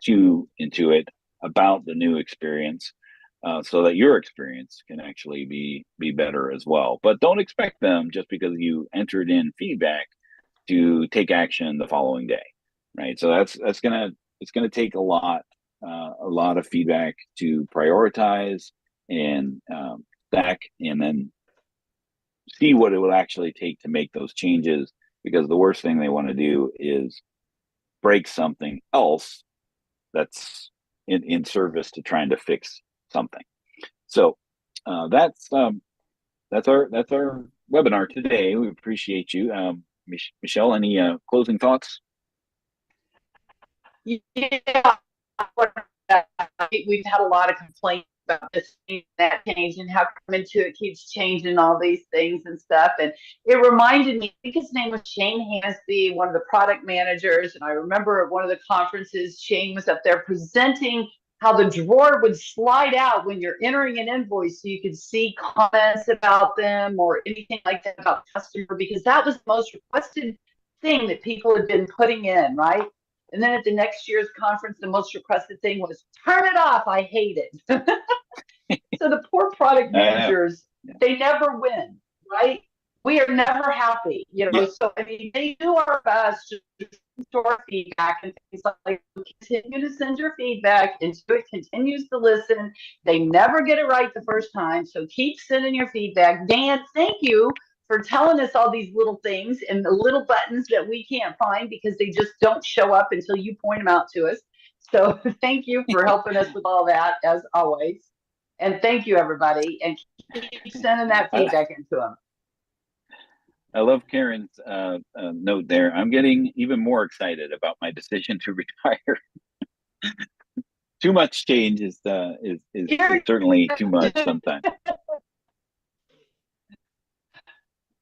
to Intuit about the new experience, so that your experience can actually be better as well. But don't expect them, just because you entered in feedback, to take action the following day, right? So it's gonna take a lot of feedback to prioritize and stack, and then see what it will actually take to make those changes. Because the worst thing they want to do is break something else that's in service to trying to fix something. So that's our webinar today. We appreciate you. Michelle, any closing thoughts? Yeah, we've had a lot of complaints about this change, that change, and how come Intuit keeps changing all these things and stuff. And it reminded me, I think his name was Shane Hansby, one of the product managers. And I remember at one of the conferences, Shane was up there presenting how the drawer would slide out when you're entering an invoice, so you could see comments about them or anything like that about customer, because that was the most requested thing that people had been putting in, right? And then at the next year's conference, the most requested thing was, turn it off, I hate it. So the poor product managers, they never win, right? We are never happy, you know. So I mean, they do our best to store feedback and things like that. Continue to send your feedback, and it continues to listen. They never get it right the first time, so keep sending your feedback. Dan, thank you for telling us all these little things and the little buttons that we can't find because they just don't show up until you point them out to us. So thank you for helping us with all that, as always. And thank you, everybody. And keep sending that feedback into them. I love Karen's note there. I'm getting even more excited about my decision to retire. Too much change is certainly too much sometimes.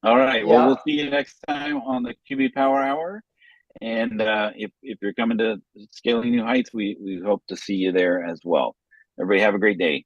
All right. Well, we'll see you next time on the QB Power Hour. And if you're coming to Scaling New Heights, we hope to see you there as well. Everybody have a great day.